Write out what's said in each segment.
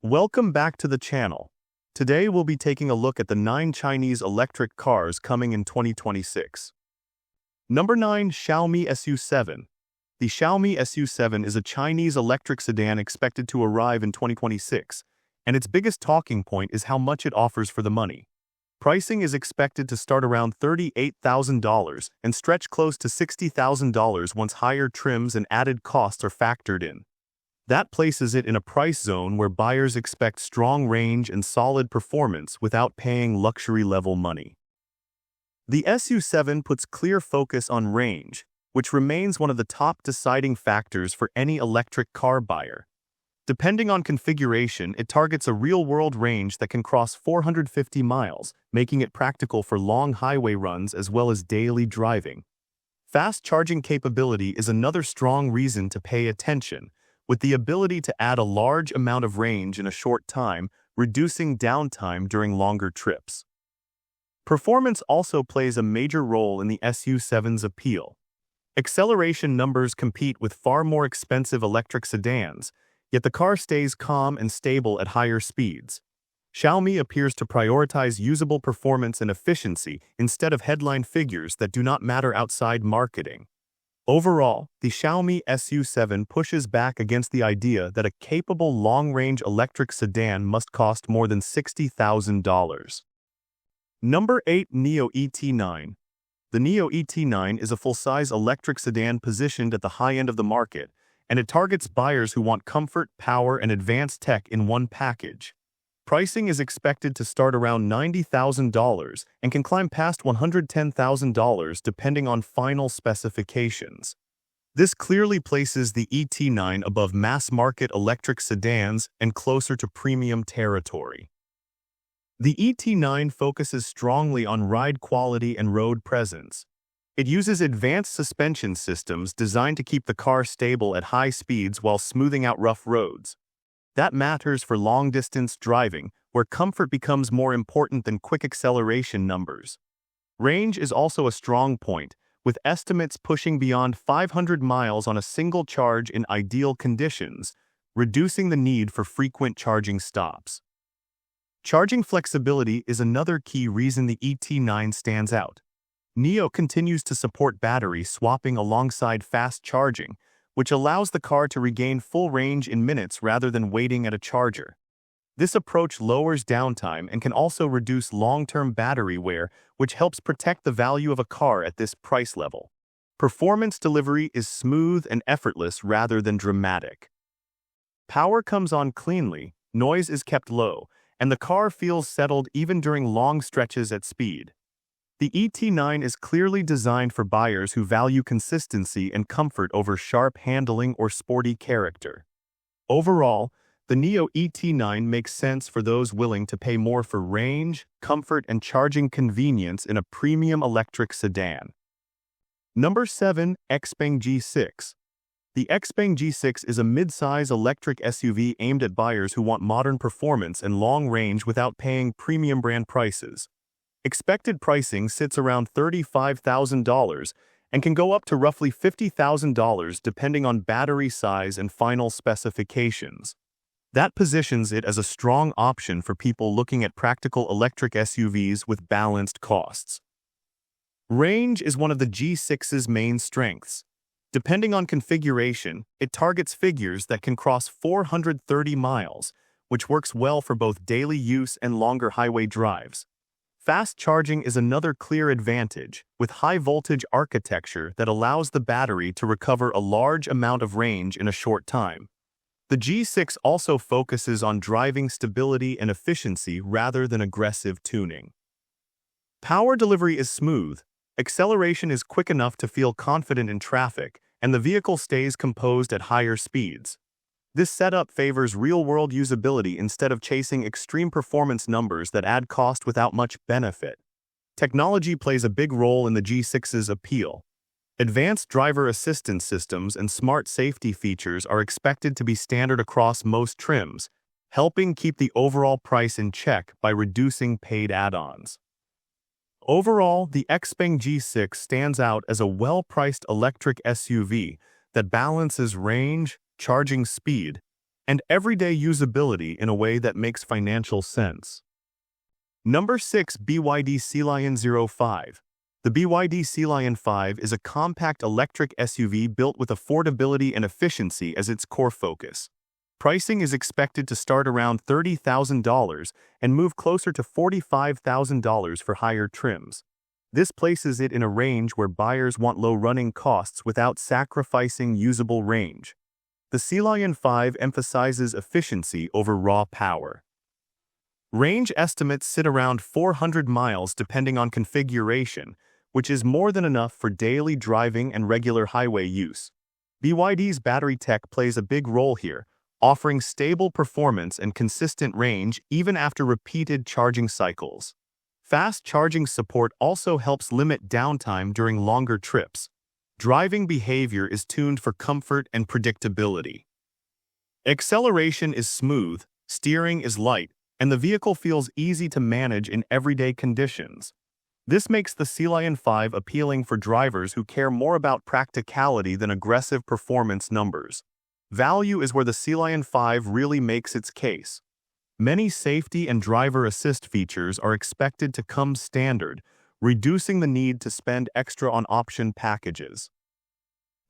Welcome back to the channel. Today we'll be taking a look at the 9 Chinese electric cars coming in 2026. Number 9. Xiaomi SU7. The Xiaomi SU7 is a Chinese electric sedan expected to arrive in 2026, and its biggest talking point is how much it offers for the money. Pricing is expected to start around $38,000 and stretch close to $60,000 once higher trims and added costs are factored in. That places it in a price zone where buyers expect strong range and solid performance without paying luxury-level money. The SU7 puts clear focus on range, which remains one of the top deciding factors for any electric car buyer. Depending on configuration, it targets a real-world range that can cross 450 miles, making it practical for long highway runs as well as daily driving. Fast charging capability is another strong reason to pay attention, with the ability to add a large amount of range in a short time, reducing downtime during longer trips. Performance also plays a major role in the SU7's appeal. Acceleration numbers compete with far more expensive electric sedans, yet the car stays calm and stable at higher speeds. Xiaomi appears to prioritize usable performance and efficiency instead of headline figures that do not matter outside marketing. Overall, the Xiaomi SU7 pushes back against the idea that a capable long-range electric sedan must cost more than $60,000. Number 8. NIO ET9. The NIO ET9 is a full-size electric sedan positioned at the high end of the market, and it targets buyers who want comfort, power, and advanced tech in one package. Pricing is expected to start around $90,000 and can climb past $110,000 depending on final specifications. This clearly places the ET9 above mass-market electric sedans and closer to premium territory. The ET9 focuses strongly on ride quality and road presence. It uses advanced suspension systems designed to keep the car stable at high speeds while smoothing out rough roads. That matters for long-distance driving, where comfort becomes more important than quick acceleration numbers. Range is also a strong point, with estimates pushing beyond 500 miles on a single charge in ideal conditions, reducing the need for frequent charging stops. Charging flexibility is another key reason the ET9 stands out. NIO continues to support battery swapping alongside fast charging, which allows the car to regain full range in minutes rather than waiting at a charger. This approach lowers downtime and can also reduce long-term battery wear, which helps protect the value of a car at this price level. Performance delivery is smooth and effortless rather than dramatic. Power comes on cleanly, noise is kept low, and the car feels settled even during long stretches at speed. The ET9 is clearly designed for buyers who value consistency and comfort over sharp handling or sporty character. Overall, the NIO ET9 makes sense for those willing to pay more for range, comfort, and charging convenience in a premium electric sedan. Number 7. XPeng G6. The XPeng G6 is a mid-size electric SUV aimed at buyers who want modern performance and long range without paying premium brand prices. Expected pricing sits around $35,000 and can go up to roughly $50,000 depending on battery size and final specifications. That positions it as a strong option for people looking at practical electric SUVs with balanced costs. Range is one of the G6's main strengths. Depending on configuration, it targets figures that can cross 430 miles, which works well for both daily use and longer highway drives. Fast charging is another clear advantage, with high-voltage architecture that allows the battery to recover a large amount of range in a short time. The G6 also focuses on driving stability and efficiency rather than aggressive tuning. Power delivery is smooth, acceleration is quick enough to feel confident in traffic, and the vehicle stays composed at higher speeds. This setup favors real-world usability instead of chasing extreme performance numbers that add cost without much benefit. Technology plays a big role in the G6's appeal. Advanced driver assistance systems and smart safety features are expected to be standard across most trims, helping keep the overall price in check by reducing paid add-ons. Overall, the XPeng G6 stands out as a well-priced electric SUV that balances range, charging speed, and everyday usability in a way that makes financial sense. Number 6. BYD Sealion 05. The BYD Sealion 5 is a compact electric SUV built with affordability and efficiency as its core focus. Pricing is expected to start around $30,000 and move closer to $45,000 for higher trims. This places it in a range where buyers want low running costs without sacrificing usable range. The Sealion 5 emphasizes efficiency over raw power. Range estimates sit around 400 miles depending on configuration, which is more than enough for daily driving and regular highway use. BYD's battery tech plays a big role here, offering stable performance and consistent range even after repeated charging cycles. Fast charging support also helps limit downtime during longer trips. Driving behavior is tuned for comfort and predictability. Acceleration is smooth, steering is light, and the vehicle feels easy to manage in everyday conditions. This makes the Sealion 5 appealing for drivers who care more about practicality than aggressive performance numbers. Value is where the Sealion 5 really makes its case. Many safety and driver assist features are expected to come standard, reducing the need to spend extra on option packages.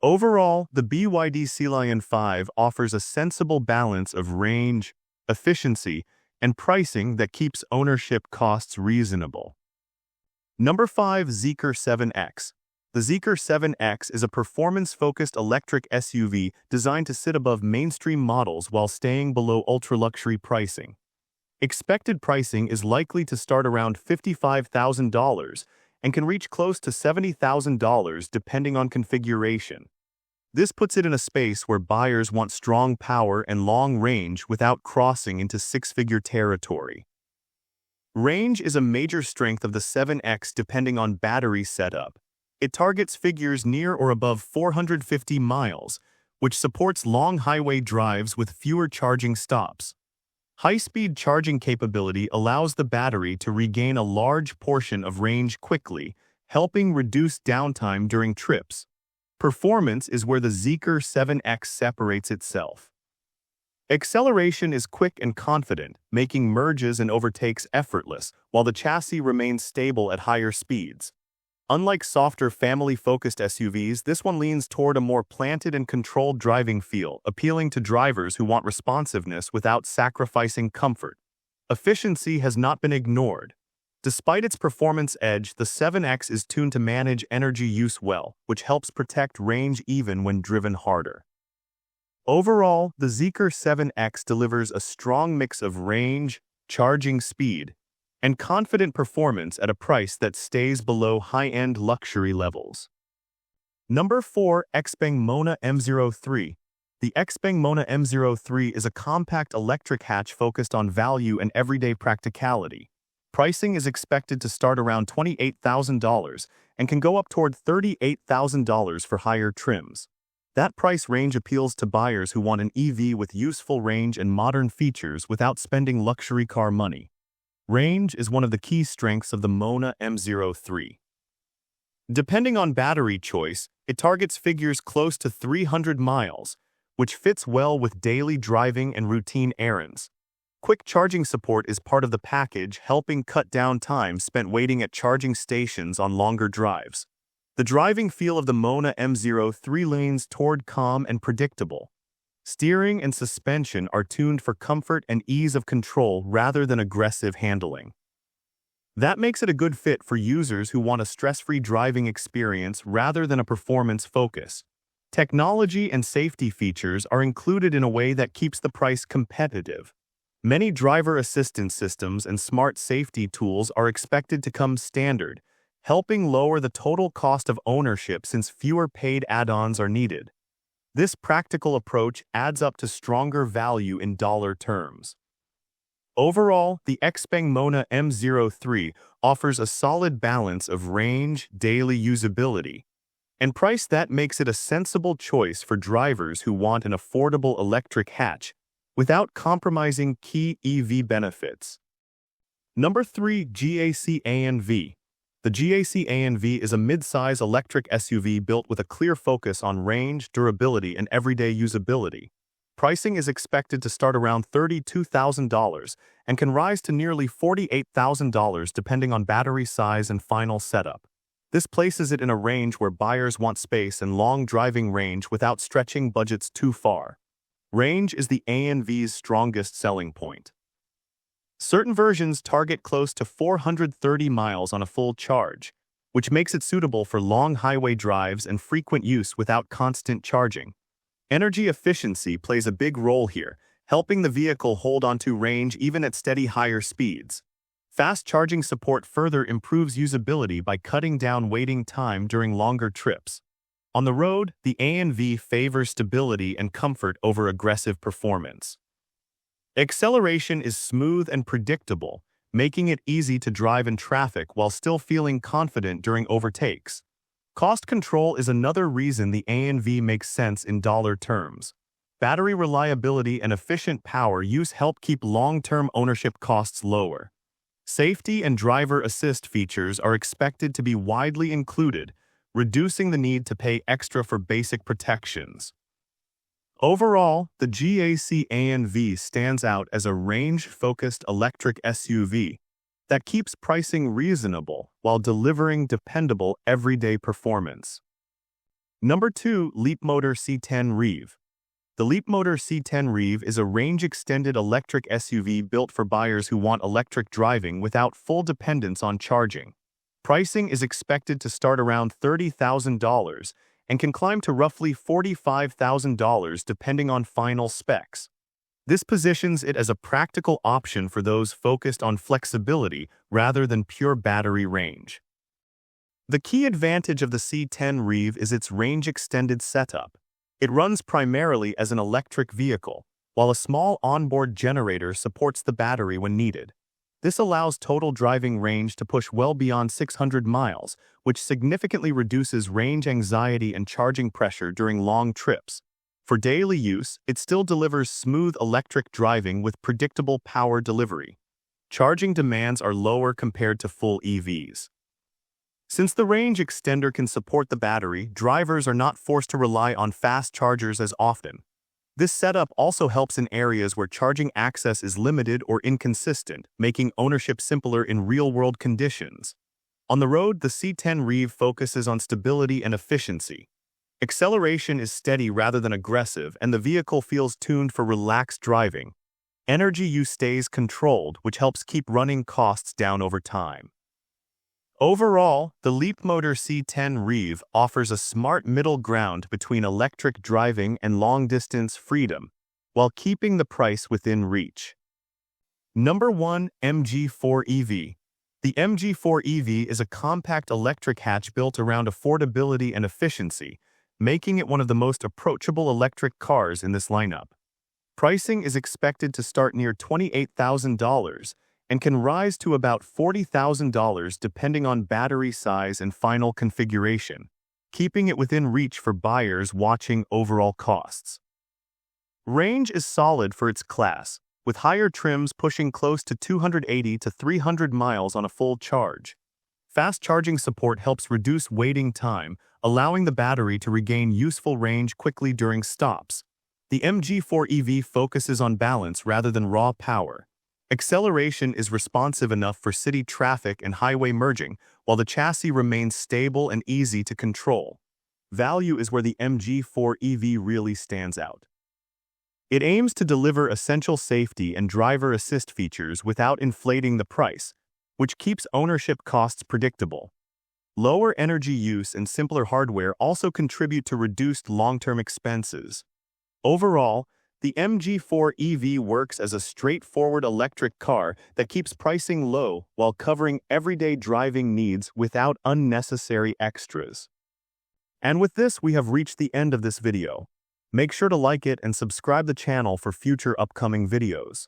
Overall, the BYD Sealion 5 offers a sensible balance of range, efficiency, and pricing that keeps ownership costs reasonable. Number 5. Zeekr 7X. The Zeekr 7X is a performance-focused electric SUV designed to sit above mainstream models while staying below ultra-luxury pricing. Expected pricing is likely to start around $55,000 and can reach close to $70,000 depending on configuration. This puts it in a space where buyers want strong power and long range without crossing into six-figure territory. Range is a major strength of the 7X depending on battery setup. It targets figures near or above 450 miles, which supports long highway drives with fewer charging stops. High-speed charging capability allows the battery to regain a large portion of range quickly, helping reduce downtime during trips. Performance is where the Zeekr 7X separates itself. Acceleration is quick and confident, making merges and overtakes effortless, while the chassis remains stable at higher speeds. Unlike softer family-focused SUVs, this one leans toward a more planted and controlled driving feel, appealing to drivers who want responsiveness without sacrificing comfort. Efficiency has not been ignored. Despite its performance edge, the 7X is tuned to manage energy use well, which helps protect range even when driven harder. Overall, the Zeekr 7X delivers a strong mix of range, charging speed, and confident performance at a price that stays below high-end luxury levels. Number 4. XPeng Mona M03. The XPeng Mona M03 is a compact electric hatch focused on value and everyday practicality. Pricing is expected to start around $28,000 and can go up toward $38,000 for higher trims. That price range appeals to buyers who want an EV with useful range and modern features without spending luxury car money. Range is one of the key strengths of the Mona M03. Depending on battery choice, it targets figures close to 300 miles, which fits well with daily driving and routine errands. Quick charging support is part of the package, helping cut down time spent waiting at charging stations on longer drives. The driving feel of the Mona M03 leans toward calm and predictable. Steering and suspension are tuned for comfort and ease of control rather than aggressive handling. That makes it a good fit for users who want a stress-free driving experience rather than a performance focus. Technology and safety features are included in a way that keeps the price competitive. Many driver assistance systems and smart safety tools are expected to come standard, helping lower the total cost of ownership since fewer paid add-ons are needed. This practical approach adds up to stronger value in dollar terms. Overall, the XPeng Mona M03 offers a solid balance of range, daily usability, and price that makes it a sensible choice for drivers who want an affordable electric hatch without compromising key EV benefits. Number 3. GAC Aion V. The GAC Aion V is a mid-size electric SUV built with a clear focus on range, durability, and everyday usability. Pricing is expected to start around $32,000 and can rise to nearly $48,000 depending on battery size and final setup. This places it in a range where buyers want space and long driving range without stretching budgets too far. Range is the Aion V's strongest selling point. Certain versions target close to 430 miles on a full charge, which makes it suitable for long highway drives and frequent use without constant charging. Energy efficiency plays a big role here, helping the vehicle hold onto range even at steady higher speeds. Fast charging support further improves usability by cutting down waiting time during longer trips. On the road, the Aion V favors stability and comfort over aggressive performance. Acceleration is smooth and predictable, making it easy to drive in traffic while still feeling confident during overtakes. Cost control is another reason the Aion V makes sense in dollar terms. Battery reliability and efficient power use help keep long-term ownership costs lower. Safety and driver assist features are expected to be widely included, reducing the need to pay extra for basic protections. Overall, the GAC Aion V stands out as a range-focused electric SUV that keeps pricing reasonable while delivering dependable everyday performance. Number 2. Leapmotor C10 REEV. The Leapmotor C10 REEV is a range-extended electric SUV built for buyers who want electric driving without full dependence on charging. Pricing is expected to start around $30,000 and can climb to roughly $45,000 depending on final specs. This positions it as a practical option for those focused on flexibility rather than pure battery range. The key advantage of the C10 REEV is its range-extended setup. It runs primarily as an electric vehicle, while a small onboard generator supports the battery when needed. This allows total driving range to push well beyond 600 miles, which significantly reduces range anxiety and charging pressure during long trips. For daily use, it still delivers smooth electric driving with predictable power delivery. Charging demands are lower compared to full EVs. Since the range extender can support the battery, drivers are not forced to rely on fast chargers as often. This setup also helps in areas where charging access is limited or inconsistent, making ownership simpler in real-world conditions. On the road, the C10 REEV focuses on stability and efficiency. Acceleration is steady rather than aggressive, and the vehicle feels tuned for relaxed driving. Energy use stays controlled, which helps keep running costs down over time. Overall, the Leapmotor C10 REEV offers a smart middle ground between electric driving and long-distance freedom, while keeping the price within reach. Number 1. MG4 EV. The MG4 EV is a compact electric hatch built around affordability and efficiency, making it one of the most approachable electric cars in this lineup. Pricing is expected to start near $28,000 and can rise to about $40,000 depending on battery size and final configuration, keeping it within reach for buyers watching overall costs. Range is solid for its class, with higher trims pushing close to 280 to 300 miles on a full charge. Fast charging support helps reduce waiting time, allowing the battery to regain useful range quickly during stops. The MG4 EV focuses on balance rather than raw power. Acceleration is responsive enough for city traffic and highway merging, while the chassis remains stable and easy to control. Value is where the MG4 EV really stands out. It aims to deliver essential safety and driver assist features without inflating the price, which keeps ownership costs predictable. Lower energy use and simpler hardware also contribute to reduced long-term expenses. Overall, the MG4 EV works as a straightforward electric car that keeps pricing low while covering everyday driving needs without unnecessary extras. And with this, we have reached the end of this video. Make sure to like it and subscribe the channel for future upcoming videos.